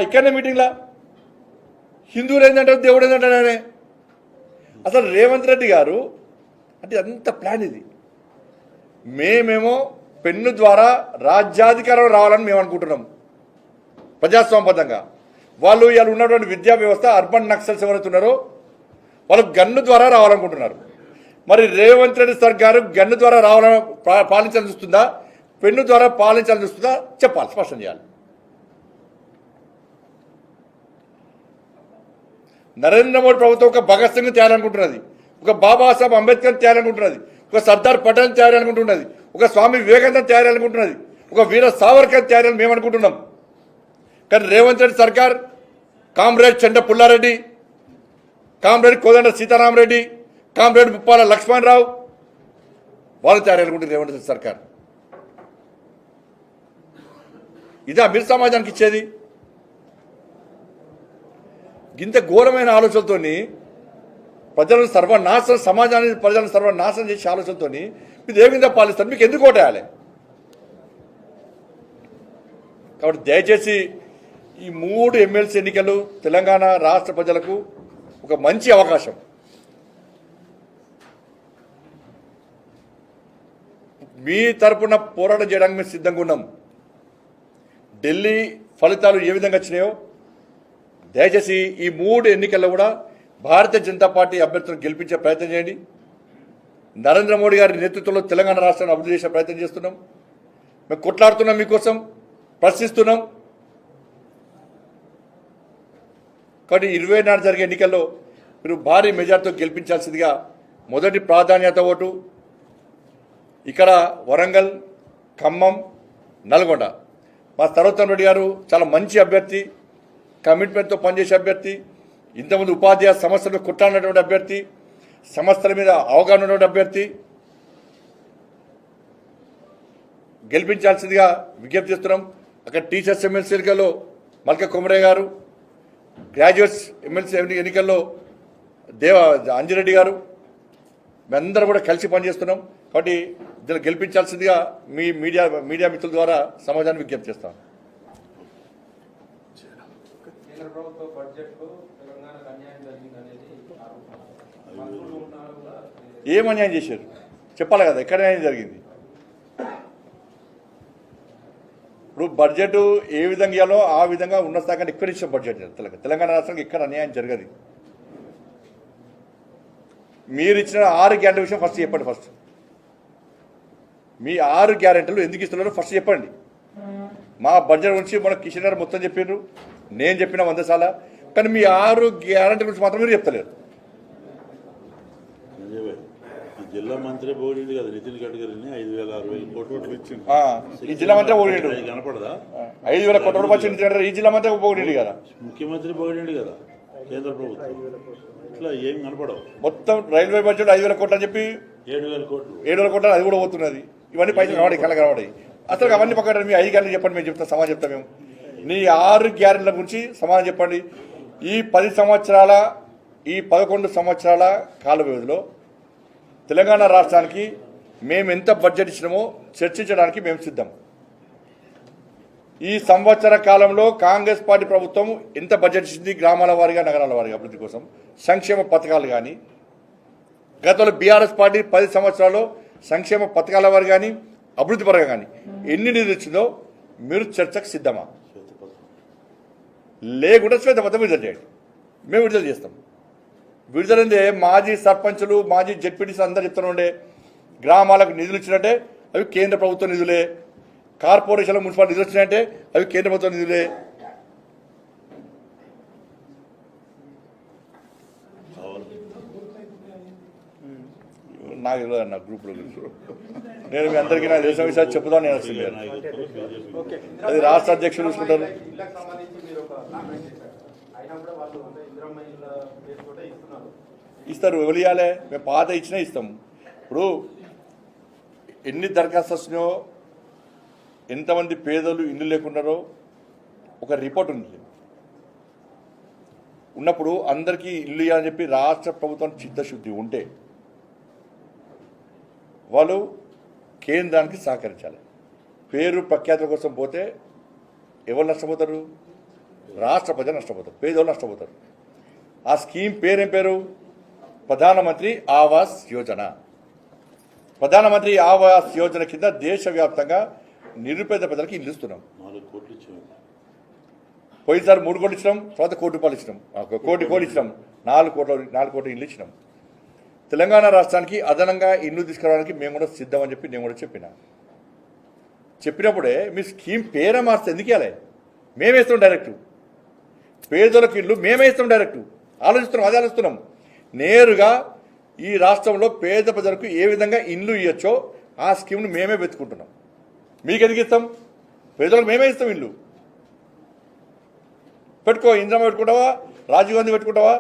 ఇక్కడనే మీటింగ్లా హిందువులు ఏంటంటారు, దేవుడు ఏంటంటారే. అసలు రేవంత్ రెడ్డి గారు అంటే అంత ప్లాన్ ఇది. మేమేమో పెన్ను ద్వారా రాజ్యాధికారం రావాలని మేము అనుకుంటున్నాం ప్రజాస్వామ్యబద్ధంగా. వాళ్ళు ఇవాళ ఉన్నటువంటి విద్యా వ్యవస్థ అర్బన్ నక్సల్స్ ఎవరైతే ఉన్నారో వాళ్ళు గన్ను ద్వారా రావాలనుకుంటున్నారు. మరి రేవంత్ రెడ్డి సర్కారు గన్ను ద్వారా రావాలని పాలించాలని చూస్తుందా, పెన్ను ద్వారా పాలించాలని చూస్తుందా చెప్పాలి, స్పష్టం చేయాలి. నరేంద్ర మోడీ ప్రభుత్వం ఒక భగత్ సింగ్ తేయాలనుకుంటున్నది, ఒక బాబాసాహెబ్ అంబేద్కర్ తేయాలనుకుంటున్నది, ఒక సర్దార్ పటేల్ తయారనుకుంటున్నది, ఒక స్వామి వివేకానంద తయారనుకుంటున్నది, ఒక వీర సావర్కర్ తయారని మేము అనుకుంటున్నాం. కానీ రేవంత్ రెడ్డి సర్కార్ కామ్రేడ్ చెండ పుల్లారెడ్డి, కామ్రేడ్ కోదండ సీతారామరెడ్డి, కామ్రేడ్ ముప్పాల లక్ష్మణరావు వాళ్ళు తయారనుకుంటుంది రేవంత్ రెడ్డి సర్కార్. ఇదా మీరు సమాజానికి ఇచ్చేది? ఇంత ఘోరమైన ఆలోచనలతో ప్రజలను సర్వనాశనం, సమాజాన్ని ప్రజలను సర్వనాశనం చేసే ఆలోచనతో మీరు ఏ విధంగా పాలిస్తారు? మీకు ఎందుకు ఓటేయాలి? కాబట్టి దయచేసి ఈ 3 ఎమ్మెల్సీ ఎన్నికలు తెలంగాణ రాష్ట్ర ప్రజలకు ఒక మంచి అవకాశం. మీ తరపున పోరాటం చేయడానికి మేము సిద్ధంగా ఉన్నాం. ఢిల్లీ ఫలితాలు ఏ విధంగా వచ్చినాయో దయచేసి ఈ 3 ఎన్నికల్లో కూడా భారతీయ జనతా పార్టీ అభ్యర్థులను గెలిపించే ప్రయత్నం చేయండి. నరేంద్ర మోడీ గారి నేతృత్వంలో తెలంగాణ రాష్ట్రాన్ని అభివృద్ధి చేసే ప్రయత్నం చేస్తున్నాం. మేము కొట్లాడుతున్నాం, మీకోసం ప్రశ్నిస్తున్నాం. కాబట్టి 24 జరిగే ఎన్నికల్లో మీరు భారీ మెజార్టీతో గెలిపించాల్సిందిగా మొదటి ప్రాధాన్యత ఓటు ఇక్కడ వరంగల్, ఖమ్మం, నల్గొండ. మా సర్వోత్తమ్ రెడ్డి గారు చాలా మంచి అభ్యర్థి, కమిట్మెంట్తో పనిచేసే అభ్యర్థి, ఇంతకుముందు ఉపాధ్యాయ సమస్యలు కొట్టాడినటువంటి అభ్యర్థి, సమస్యల మీద అవగాహన ఉన్నటువంటి అభ్యర్థి. గెలిపించాల్సిందిగా విజ్ఞప్తి చేస్తున్నాం. అక్కడ టీచర్స్ ఎమ్మెల్సీ ఎన్నికల్లో మల్క కొమరయ్య గారు, గ్రాడ్యుయేట్స్ ఎమ్మెల్సీ ఎన్నికల్లో అంజిరెడ్డి గారు, మేమందరం కూడా కలిసి పనిచేస్తున్నాం. కాబట్టి దీన్ని గెలిపించాల్సిందిగా మీ మీడియా మిత్రుల ద్వారా సమాజాన్ని విజ్ఞప్తి చేస్తాం. ఏం అన్యాయం చేశారు చెప్పాలి కదా, ఎక్కడ అన్యాయం జరిగింది? ఇప్పుడు బడ్జెట్ ఏ విధంగా ఇవ్వాలో ఆ విధంగా ఉన్న స్థాయికి ఎక్కడ ఇచ్చిన బడ్జెట్ తెలంగాణ రాష్ట్రానికి ఎక్కడ అన్యాయం జరగదు. మీరు ఇచ్చిన 6 గ్యారెంటీ విషయం ఫస్ట్ చెప్పండి. ఫస్ట్ మీ 6 గ్యారెంటీలు ఎందుకు ఇస్తున్నారో ఫస్ట్ చెప్పండి. మా బడ్జెట్ గురించి మన కిషన్ గారు మొత్తం చెప్పారు, నేను చెప్పిన 100 సార్లు. కానీ మీ 6 గ్యారెంటీ గురించి మాత్రం మీరు చెప్తలేరు. జిల్లా మంత్రి పోయిండు కదా నితిన్ గడ్కరీని 5,000-6,000 కోట్లు ఇచ్చింది. ఈ జిల్లా మంత్రి పోయిండు, కనపడదా? 5,000 కోట్ల రూపాయలు ఇచ్చింది. ఈ జిల్లా మంత్రి పోయిండు కదా, ముఖ్యమంత్రి పోయిండు కదా కేంద్ర ప్రభుత్వం. ఇట్లా ఏం కనపడవు. మొత్తం రైల్వే బడ్జెట్ 5,000 కోట్లు అని చెప్పి 7,000 కోట్లు, 7,000 కోట్లు అది కూడా పోతున్నది. ఇవన్నీ పైసలు కనబడి కళ్ళ కనబడాయి. అసలు అవన్నీ పక్కన మీ 5 గ్యారెంటీ చెప్పండి, మేము చెప్తాం, సమాధానం చెప్తాం. మేము నీ 6 గ్యారెంటీల గురించి సమాధానం చెప్పండి. ఈ 10 సంవత్సరాల, ఈ 11 సంవత్సరాల కాల వ్యవధిలో తెలంగాణ రాష్ట్రానికి మేము ఎంత బడ్జెట్ ఇచ్చినామో చర్చించడానికి మేము సిద్ధం. ఈ సంవత్సర కాలంలో కాంగ్రెస్ పార్టీ ప్రభుత్వం ఎంత బడ్జెట్ ఇచ్చింది, గ్రామాల వారీగా, నగరాల వారీగా అభివృద్ధి కోసం, సంక్షేమ పథకాలు కానీ, గతంలో బీఆర్ఎస్ పార్టీ 10 సంవత్సరాల్లో సంక్షేమ పథకాల వారు కానీ, అభివృద్ధి పరంగా కానీ ఎన్ని నిధులు ఇచ్చిందో మీరు చర్చకు సిద్ధమా? లేకుంటే శ్వేతపత్రం విడుదల చేయండి, మేము విడుదల చేస్తాం. విడుదలైందే మాజీ సర్పంచులు, మాజీ జెడ్పీటీసీ అందరూ చెప్తుండే గ్రామాలకు నిధులు ఇచ్చినట్టే అవి కేంద్ర ప్రభుత్వ నిధులే, కార్పొరేషన్లో మున్సిపాలిటీ నిధులు వచ్చినాయంటే అవి కేంద్ర ప్రభుత్వ నిధులే. నాకు తెలియదు అన్న గ్రూప్లో నేను మీ అందరికీ నాకు తెలిసిన విషయాలు చెప్పుదాను. నేను వస్తుంది అది రాష్ట్ర అధ్యక్షులు చూసుకుంటారు. ఇస్తారు, ఎవరియాలే? మేము పాత ఇచ్చినా ఇస్తాం. ఇప్పుడు ఎన్ని దరఖాస్తు వస్తున్నాయో, ఎంతమంది పేదలు ఇల్లు లేకున్నారో ఒక రిపోర్ట్ ఉంది. ఉన్నప్పుడు అందరికీ ఇల్లు ఇవ్వాలని చెప్పి రాష్ట్ర ప్రభుత్వం చిత్తశుద్ధి ఉంటే వాళ్ళు కేంద్రానికి సహకరించాలి. పేరు ప్రఖ్యాతుల కోసం పోతే ఎవరు నష్టపోతారు? రాష్ట్ర ప్రజలు నష్టపోతారు, పేదోళ్ళు నష్టపోతారు. ఆ స్కీమ్ పేరేం పేరు? ప్రధానమంత్రి ఆవాస్ యోజన. ప్రధానమంత్రి ఆవాస్ యోజన కింద దేశవ్యాప్తంగా నిరుపేద ప్రజలకు ఇల్లు ఇస్తున్నాం. 4 కోట్లు ఇచ్చాము. పోయినసారి 3 కోట్లు ఇచ్చినాం, తర్వాత ₹1 కోటి ఇచ్చినాం, కోటి ఇచ్చినాం, 4 కోట్ల ఇల్లు ఇచ్చినాం. తెలంగాణ రాష్ట్రానికి అదనంగా ఇల్లు తీసుకురావడానికి మేము కూడా సిద్ధం అని చెప్పి నేను కూడా చెప్పినప్పుడే మీ స్కీమ్ పేరే మార్చి ఎందుకు ఇవ్వాలి? మేమే ఇస్తాం డైరెక్ట్. పేదలకు ఇల్లు మేమే ఇస్తాం డైరెక్ట్. ఆలోచిస్తున్నాం. నేరుగా ఈ రాష్ట్రంలో పేద ప్రజలకు ఏ విధంగా ఇల్లు ఇవ్వచ్చో ఆ స్కీమ్ను మేమే వెతుకుంటున్నాం. మీకు ఎందుకు ఇస్తాం? పేదలకు మేమే ఇస్తాం ఇల్లు. పెట్టుకో, ఇందిరమ్మ పెట్టుకుంటావా, రాజీవ్ గాంధీ పెట్టుకుంటావా,